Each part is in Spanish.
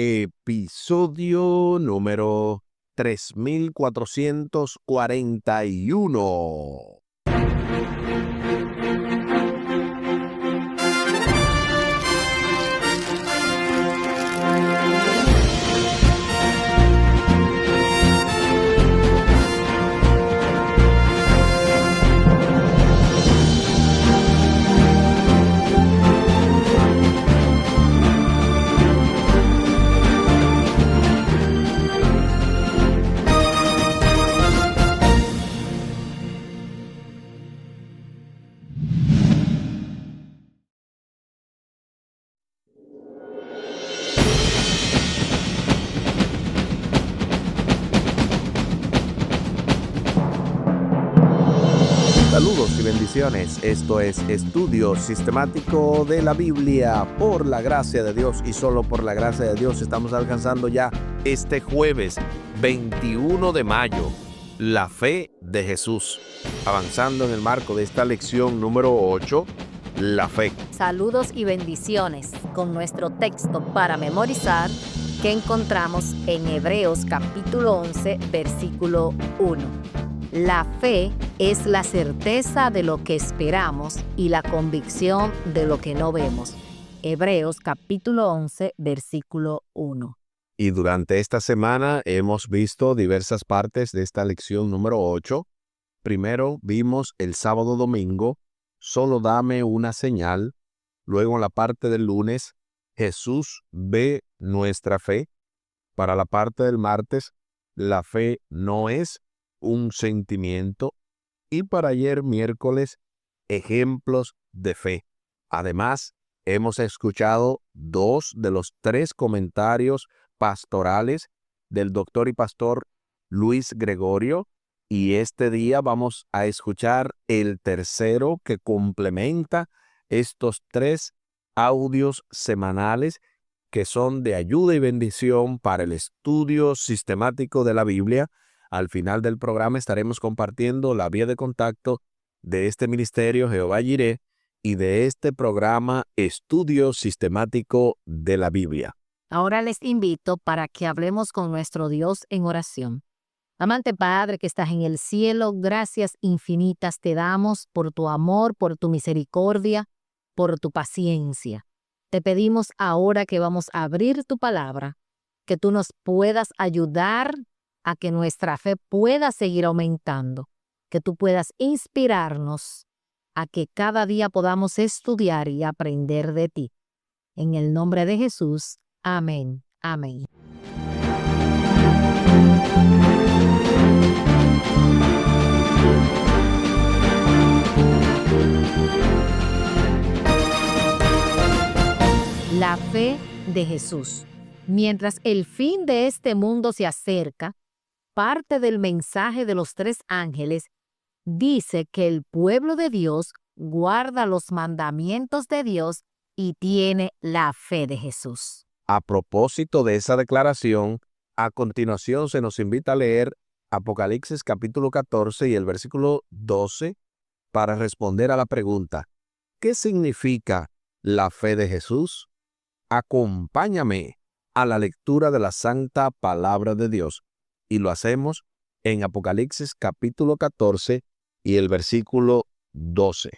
Episodio número 3441. Saludos y bendiciones. Esto es Estudio Sistemático de la Biblia. Por la gracia de Dios y solo por la gracia de Dios estamos alcanzando ya este jueves 21 de mayo la fe de Jesús. Avanzando en el marco de esta lección número 8, la fe. Saludos y bendiciones con nuestro texto para memorizar que encontramos en Hebreos capítulo 11, versículo 1. La fe es la certeza de lo que esperamos y la convicción de lo que no vemos. Hebreos capítulo 11, versículo 1. Y durante esta semana hemos visto diversas partes de esta lección número 8. Primero vimos el sábado domingo, solo dame una señal. Luego en la parte del lunes, Jesús ve nuestra fe. Para la parte del martes, la fe no es un sentimiento. Y para ayer miércoles, ejemplos de fe. Además, hemos escuchado 2 de los 3 comentarios pastorales del doctor y pastor Luis Gregorio, y este día vamos a escuchar el tercero que complementa estos 3 audios semanales que son de ayuda y bendición para el estudio sistemático de la Biblia. Al final del programa estaremos compartiendo la vía de contacto de este ministerio Jehová Jireh y de este programa Estudio Sistemático de la Biblia. Ahora les invito para que hablemos con nuestro Dios en oración. Amante Padre que estás en el cielo, gracias infinitas te damos por tu amor, por tu misericordia, por tu paciencia. Te pedimos ahora que vamos a abrir tu palabra, que tú nos puedas ayudar a que nuestra fe pueda seguir aumentando, que tú puedas inspirarnos a que cada día podamos estudiar y aprender de ti. En el nombre de Jesús, amén. Amén. La fe de Jesús. Mientras el fin de este mundo se acerca, parte del mensaje de los 3 ángeles dice que el pueblo de Dios guarda los mandamientos de Dios y tiene la fe de Jesús. A propósito de esa declaración, a continuación se nos invita a leer Apocalipsis capítulo 14 y el versículo 12 para responder a la pregunta, ¿qué significa la fe de Jesús? Acompáñame a la lectura de la santa palabra de Dios. Y lo hacemos en Apocalipsis capítulo 14 y el versículo 12.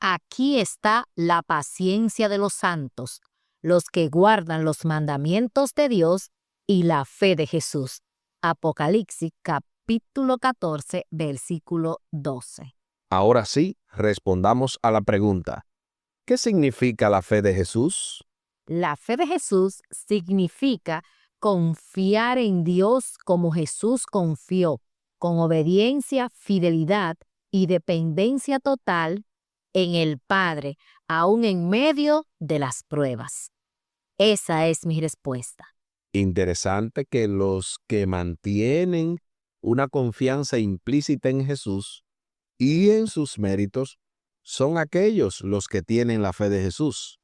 Aquí está la paciencia de los santos, los que guardan los mandamientos de Dios y la fe de Jesús. Apocalipsis capítulo 14, versículo 12. Ahora sí, respondamos a la pregunta, ¿qué significa la fe de Jesús? La fe de Jesús significa confiar en Dios como Jesús confió, con obediencia, fidelidad y dependencia total en el Padre, aún en medio de las pruebas. Esa es mi respuesta. Interesante que los que mantienen una confianza implícita en Jesús y en sus méritos son aquellos los que tienen la fe de Jesús.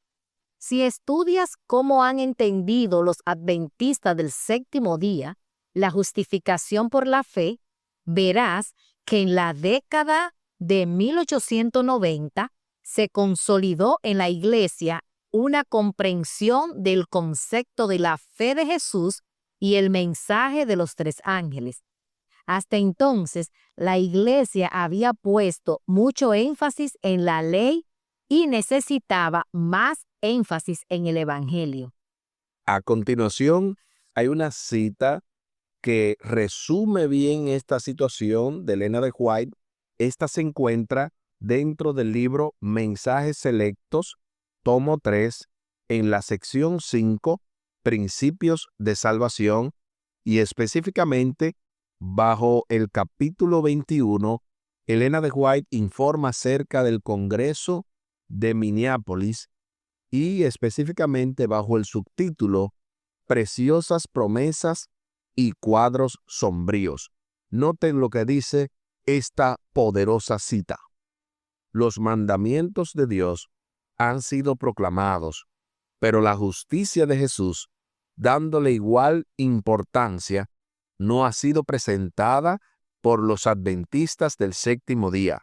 Si estudias cómo han entendido los adventistas del séptimo día la justificación por la fe, verás que en la década de 1890 se consolidó en la Iglesia una comprensión del concepto de la fe de Jesús y el mensaje de los 3 ángeles. Hasta entonces, la iglesia había puesto mucho énfasis en la ley y necesitaba más énfasis en el evangelio. A continuación, hay una cita que resume bien esta situación de Elena de White. Esta se encuentra dentro del libro Mensajes Selectos, tomo 3, en la sección 5, Principios de Salvación, y específicamente bajo el capítulo 21, Elena de White informa acerca del Congreso de Minneapolis y específicamente bajo el subtítulo Preciosas promesas y cuadros sombríos. Noten lo que dice esta poderosa cita. Los mandamientos de Dios han sido proclamados, pero la justicia de Jesús, dándole igual importancia, no ha sido presentada por los adventistas del séptimo día,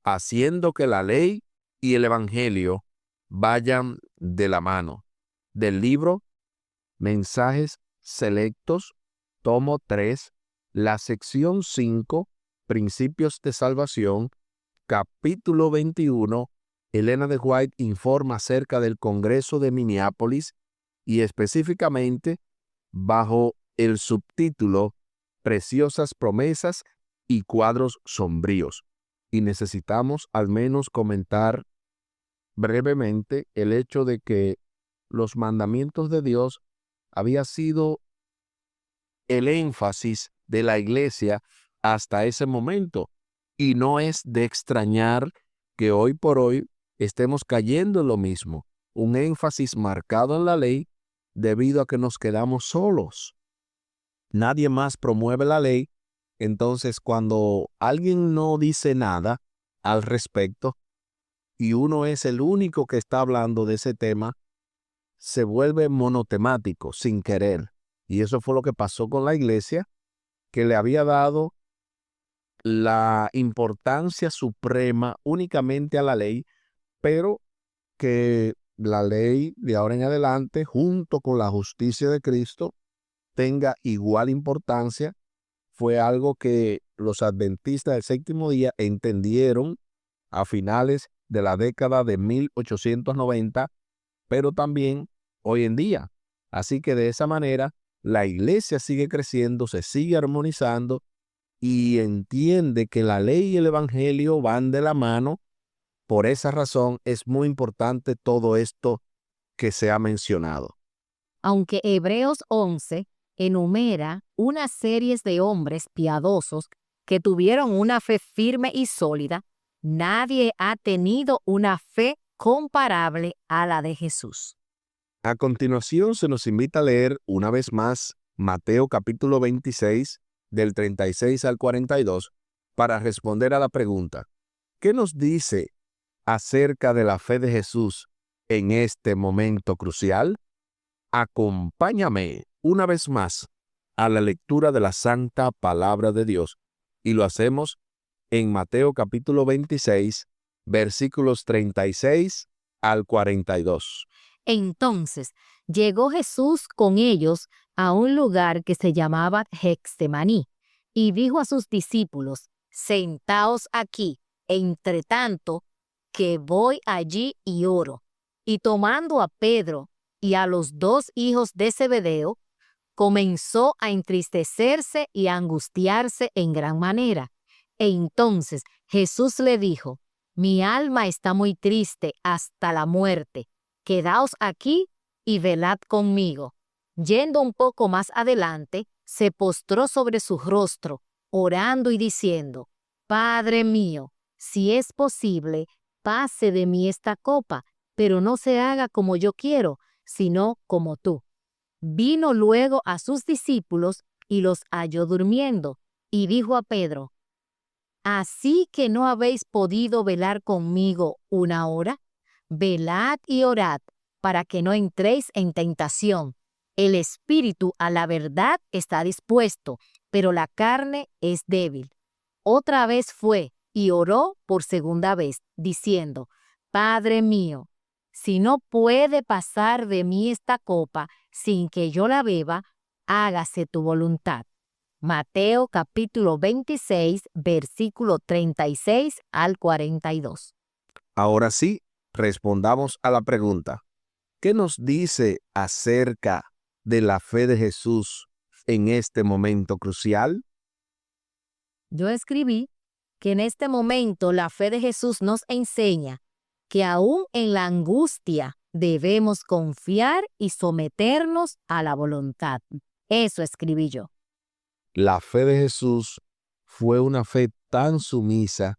haciendo que la ley y el evangelio vayan de la mano. Del libro Mensajes Selectos, tomo 3, la sección 5, Principios de Salvación, capítulo 21, Elena de White informa acerca del Congreso de Minneapolis y específicamente bajo el subtítulo Preciosas promesas y cuadros sombríos. Y necesitamos al menos comentar brevemente el hecho de que los mandamientos de Dios había sido el énfasis de la iglesia hasta ese momento. Y no es de extrañar que hoy por hoy estemos cayendo en lo mismo, un énfasis marcado en la ley debido a que nos quedamos solos. Nadie más promueve la ley, entonces cuando alguien no dice nada al respecto y uno es el único que está hablando de ese tema, se vuelve monotemático sin querer. Y eso fue lo que pasó con la iglesia, que le había dado la importancia suprema únicamente a la ley, pero que la ley de ahora en adelante, junto con la justicia de Cristo, tenga igual importancia. Fue algo que los adventistas del séptimo día entendieron a finales de la década de 1890, pero también hoy en día. Así que de esa manera, la iglesia sigue creciendo, se sigue armonizando y entiende que la ley y el evangelio van de la mano. Por esa razón es muy importante todo esto que se ha mencionado. Aunque Hebreos 11 enumera una serie de hombres piadosos que tuvieron una fe firme y sólida, nadie ha tenido una fe comparable a la de Jesús. A continuación se nos invita a leer una vez más Mateo capítulo 26 del 36 al 42 para responder a la pregunta: ¿qué nos dice acerca de la fe de Jesús en este momento crucial? Acompáñame una vez más a la lectura de la Santa Palabra de Dios y lo hacemos en Mateo capítulo 26, versículos 36 al 42. Entonces llegó Jesús con ellos a un lugar que se llamaba Getsemaní y dijo a sus discípulos: sentaos aquí, entre tanto que voy allí y oro. Y tomando a Pedro y a los 2 hijos de Zebedeo, comenzó a entristecerse y a angustiarse en gran manera. Entonces Jesús le dijo: mi alma está muy triste hasta la muerte. Quedaos aquí y velad conmigo. Yendo un poco más adelante, se postró sobre su rostro, orando y diciendo: Padre mío, si es posible, pase de mí esta copa, pero no se haga como yo quiero, sino como tú. Vino luego a sus discípulos y los halló durmiendo, y dijo a Pedro: ¿así que no habéis podido velar conmigo una hora? Velad y orad, para que no entréis en tentación. El espíritu a la verdad está dispuesto, pero la carne es débil. Otra vez fue y oró por segunda vez, diciendo: Padre mío, Si no puede pasar de mí esta copa sin que yo la beba, hágase tu voluntad. Mateo capítulo 26, versículo 36 al 42. Ahora sí, respondamos a la pregunta. ¿Qué nos dice acerca de la fe de Jesús en este momento crucial? Yo escribí que en este momento la fe de Jesús nos enseña que aún en la angustia debemos confiar y someternos a la voluntad. Eso escribí yo. La fe de Jesús fue una fe tan sumisa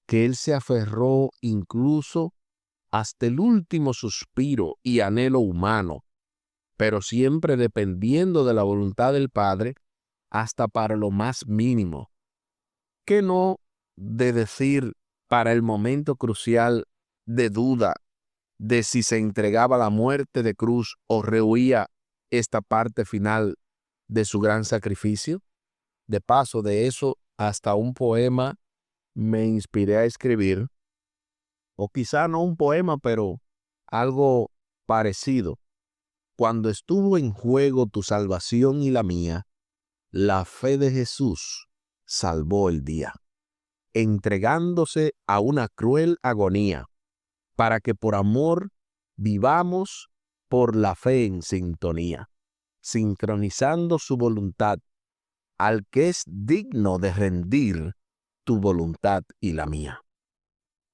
que él se aferró incluso hasta el último suspiro y anhelo humano, pero siempre dependiendo de la voluntad del Padre hasta para lo más mínimo. ¿Qué no de decir para el momento crucial de duda de si se entregaba a la muerte de cruz o rehuía esta parte final de su gran sacrificio? De paso, de eso hasta un poema me inspiré a escribir, o quizá no un poema, pero algo parecido. Cuando estuvo en juego tu salvación y la mía, la fe de Jesús salvó el día, entregándose a una cruel agonía, para que por amor vivamos por la fe en sintonía, sincronizando su voluntad al que es digno de rendir tu voluntad y la mía.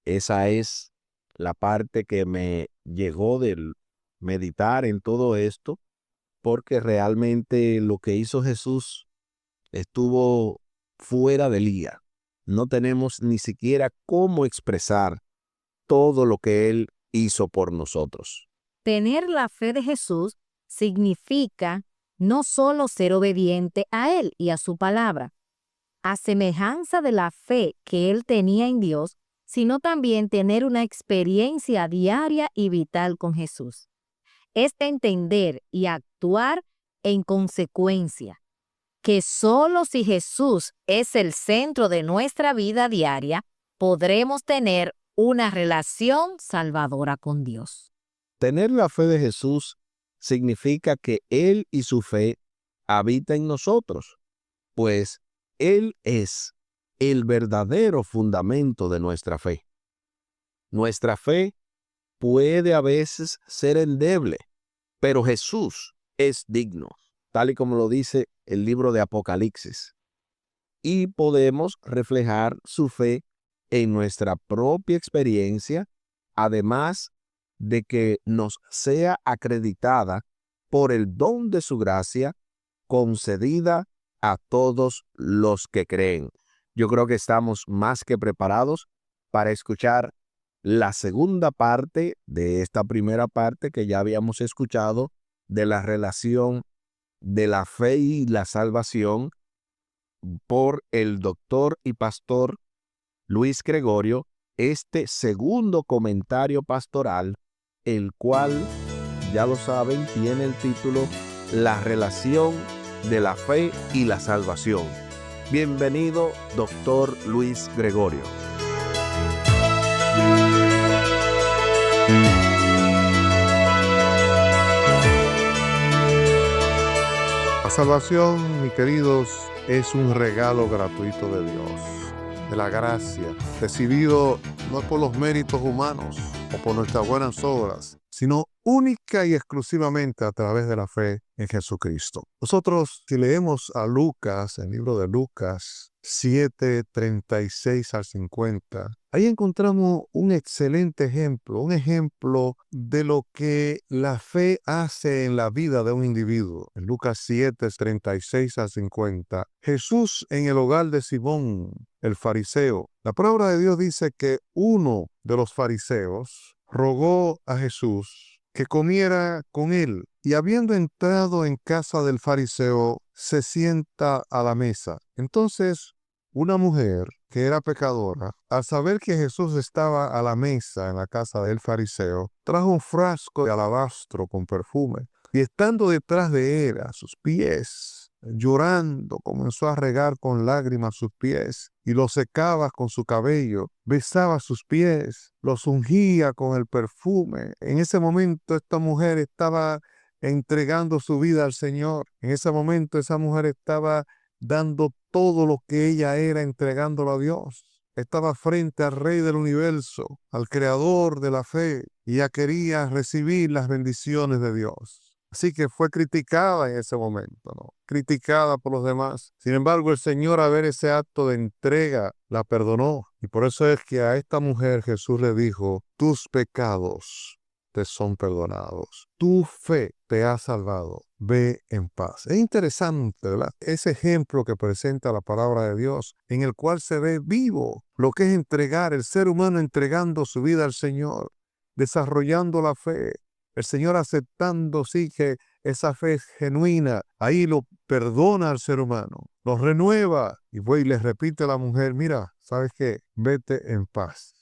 Esa es la parte que me llegó del meditar en todo esto, porque realmente lo que hizo Jesús estuvo fuera de liga. No tenemos ni siquiera cómo expresar todo lo que Él hizo por nosotros. Tener la fe de Jesús significa no solo ser obediente a Él y a su palabra, a semejanza de la fe que Él tenía en Dios, sino también tener una experiencia diaria y vital con Jesús. Es entender y actuar en consecuencia, que solo si Jesús es el centro de nuestra vida diaria, podremos tener una relación salvadora con Dios. Tener la fe de Jesús significa que Él y su fe habitan en nosotros, pues Él es el verdadero fundamento de nuestra fe. Nuestra fe puede a veces ser endeble, pero Jesús es digno, tal y como lo dice el libro de Apocalipsis. Y podemos reflejar su fe en nuestra propia experiencia, además de que nos sea acreditada por el don de su gracia concedida a todos los que creen. Yo creo que estamos más que preparados para escuchar la segunda parte de esta primera parte que ya habíamos escuchado de la relación de la fe y la salvación por el doctor y pastor Luis Gregorio, este segundo comentario pastoral, el cual, ya lo saben, tiene el título La relación de la fe y la salvación. Bienvenido, doctor Luis Gregorio. La salvación, mis queridos, es un regalo gratuito de Dios, de la gracia, recibido no por los méritos humanos o por nuestras buenas obras, sino única y exclusivamente a través de la fe en Jesucristo. Nosotros, si leemos a Lucas, el libro de Lucas 7, 36 al 50, ahí encontramos un excelente ejemplo, un ejemplo de lo que la fe hace en la vida de un individuo. En Lucas 7, 36 al 50, Jesús en el hogar de Simón, el fariseo. La palabra de Dios dice que uno de los fariseos rogó a Jesús que comiera con él, y habiendo entrado en casa del fariseo, se sienta a la mesa. Entonces, una mujer que era pecadora, al saber que Jesús estaba a la mesa en la casa del fariseo, trajo un frasco de alabastro con perfume, y estando detrás de él, a sus pies, llorando, comenzó a regar con lágrimas sus pies y los secaba con su cabello, besaba sus pies, los ungía con el perfume. En ese momento esta mujer estaba entregando su vida al Señor. En ese momento esa mujer estaba dando todo lo que ella era, entregándolo a Dios. Estaba frente al Rey del universo, al Creador de la fe, y ella quería recibir las bendiciones de Dios. Así que fue criticada en ese momento, ¿no? Criticada por los demás. Sin embargo, el Señor, a ver ese acto de entrega, la perdonó. Y por eso es que a esta mujer Jesús le dijo, tus pecados te son perdonados. Tu fe te ha salvado. Ve en paz. Es interesante, ¿verdad? Ese ejemplo que presenta la palabra de Dios, en el cual se ve vivo lo que es entregar, el ser humano entregando su vida al Señor, desarrollando la fe, el Señor aceptando, sí, que esa fe es genuina. Ahí lo perdona al ser humano, lo renueva. Y le repite a la mujer, mira, ¿sabes qué? Vete en paz.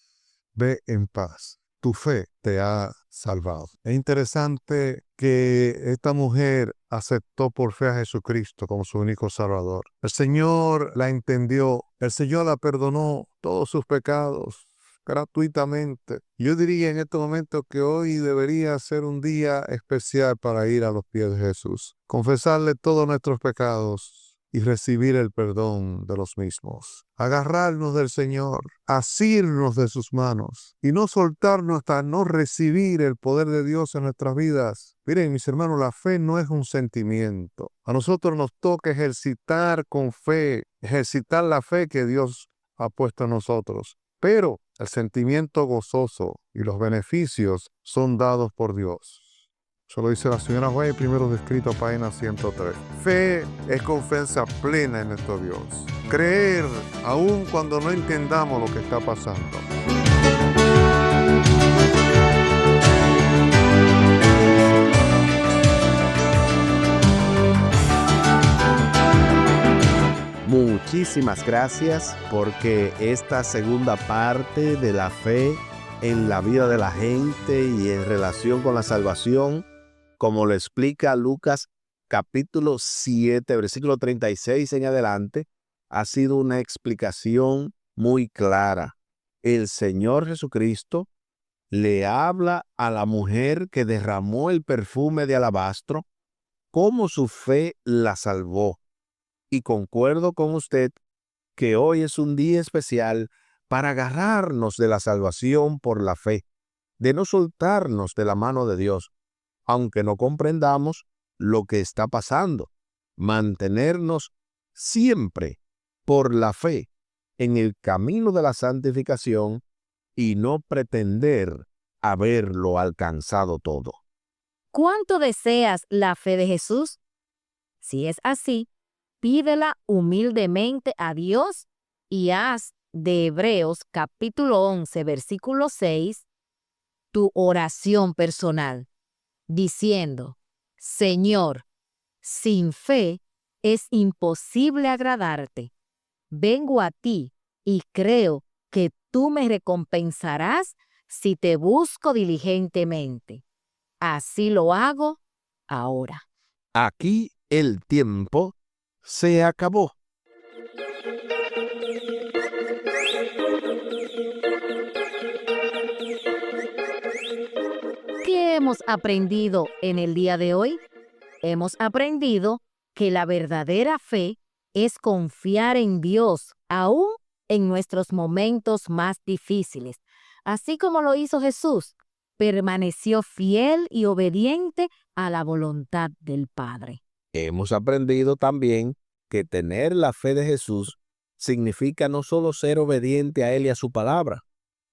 Ve en paz. Tu fe te ha salvado. Es interesante que esta mujer aceptó por fe a Jesucristo como su único Salvador. El Señor la entendió, el Señor la perdonó todos sus pecados gratuitamente. Yo diría en este momento que hoy debería ser un día especial para ir a los pies de Jesús, confesarle todos nuestros pecados y recibir el perdón de los mismos. Agarrarnos del Señor, asirnos de sus manos y no soltarnos hasta no recibir el poder de Dios en nuestras vidas. Miren, mis hermanos, la fe no es un sentimiento. A nosotros nos toca ejercitar con fe, ejercitar la fe que Dios ha puesto en nosotros. Pero el sentimiento gozoso y los beneficios son dados por Dios. Eso lo dice la señora White, primero descrito, página 103. Fe es confianza plena en nuestro Dios. Creer aun cuando no entendamos lo que está pasando. Muchísimas gracias porque esta segunda parte de la fe en la vida de la gente y en relación con la salvación, como lo explica Lucas capítulo 7, versículo 36 en adelante, ha sido una explicación muy clara. El Señor Jesucristo le habla a la mujer que derramó el perfume de alabastro, cómo su fe la salvó. Y concuerdo con usted que hoy es un día especial para agarrarnos de la salvación por la fe, de no soltarnos de la mano de Dios, aunque no comprendamos lo que está pasando. Mantenernos siempre por la fe en el camino de la santificación y no pretender haberlo alcanzado todo. ¿Cuánto deseas la fe de Jesús? Si es así, pídela humildemente a Dios y haz de Hebreos capítulo 11, versículo 6, tu oración personal, diciendo, Señor, sin fe es imposible agradarte. Vengo a ti y creo que tú me recompensarás si te busco diligentemente. Así lo hago ahora. Aquí el tiempo se acabó. ¿Qué hemos aprendido en el día de hoy? Hemos aprendido que la verdadera fe es confiar en Dios, aún en nuestros momentos más difíciles. Así como lo hizo Jesús, permaneció fiel y obediente a la voluntad del Padre. Hemos aprendido también que tener la fe de Jesús significa no solo ser obediente a Él y a su palabra,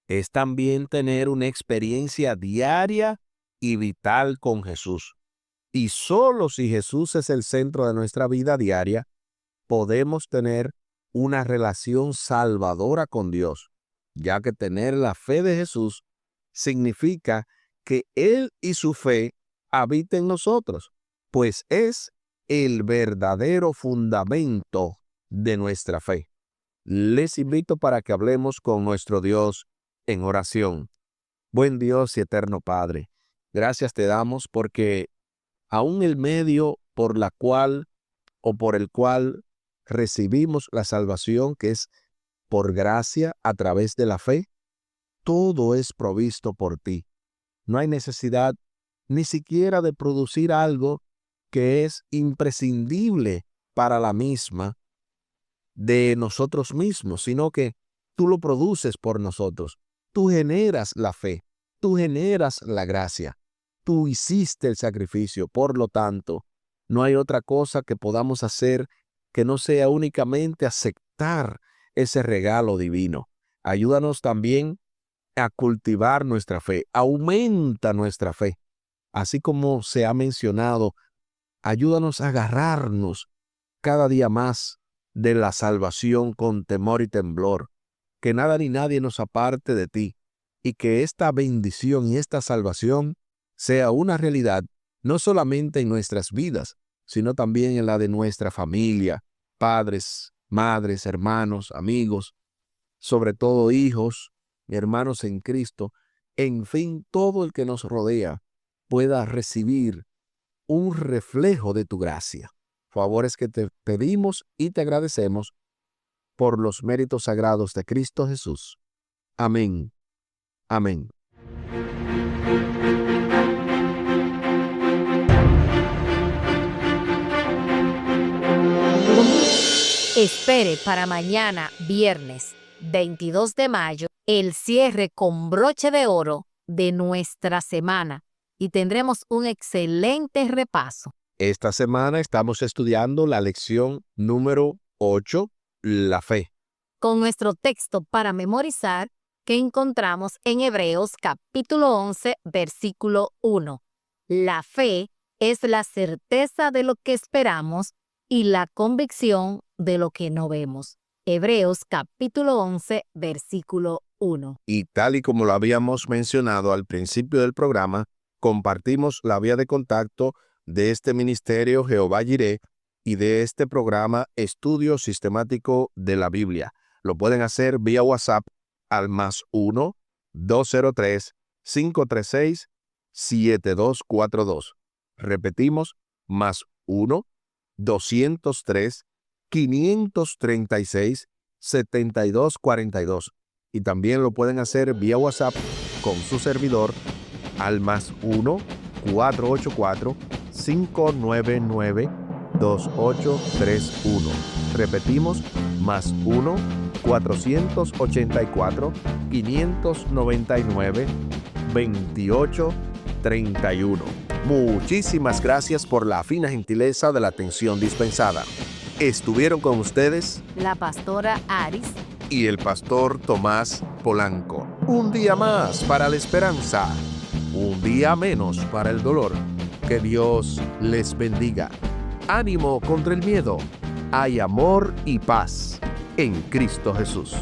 es también tener una experiencia diaria y vital con Jesús. Y solo si Jesús es el centro de nuestra vida diaria, podemos tener una relación salvadora con Dios, ya que tener la fe de Jesús significa que Él y su fe habiten en nosotros, pues es el verdadero fundamento de nuestra fe. Les invito para que hablemos con nuestro Dios en oración. Buen Dios y eterno Padre, gracias te damos porque aún el medio por la cual o por el cual recibimos la salvación, que es por gracia a través de la fe, todo es provisto por ti. No hay necesidad ni siquiera de producir algo que es imprescindible para la misma de nosotros mismos, sino que tú lo produces por nosotros. Tú generas la fe, tú generas la gracia, tú hiciste el sacrificio. Por lo tanto, no hay otra cosa que podamos hacer que no sea únicamente aceptar ese regalo divino. Ayúdanos también a cultivar nuestra fe, aumenta nuestra fe. Así como se ha mencionado, ayúdanos a agarrarnos cada día más de la salvación con temor y temblor, que nada ni nadie nos aparte de ti, y que esta bendición y esta salvación sea una realidad no solamente en nuestras vidas, sino también en la de nuestra familia, padres, madres, hermanos, amigos, sobre todo hijos, hermanos en Cristo, en fin, todo el que nos rodea pueda recibir un reflejo de tu gracia. Favores que te pedimos y te agradecemos por los méritos sagrados de Cristo Jesús. Amén. Amén. Espere para mañana, viernes 22 de mayo, el cierre con broche de oro de nuestra semana y tendremos un excelente repaso. Esta semana estamos estudiando la lección número 8, la fe. Con nuestro texto para memorizar que encontramos en Hebreos capítulo 11, versículo 1. La fe es la certeza de lo que esperamos y la convicción de lo que no vemos. Hebreos capítulo 11, versículo 1. Y tal y como lo habíamos mencionado al principio del programa, compartimos la vía de contacto de este ministerio Jehová Jireh y de este programa Estudio Sistemático de la Biblia. Lo pueden hacer vía WhatsApp al +1-203-536-7242. Repetimos, +1-203-536-7242. Y también lo pueden hacer vía WhatsApp con su servidor al +1-484-599-2831. Repetimos, +1-484-599-2831. Muchísimas gracias por la fina gentileza de la atención dispensada. Estuvieron con ustedes La pastora Aris y el pastor Tomás Polanco. Un día más para la esperanza, un día menos para el dolor. Que Dios les bendiga. Ánimo contra el miedo. Hay amor y paz en Cristo Jesús.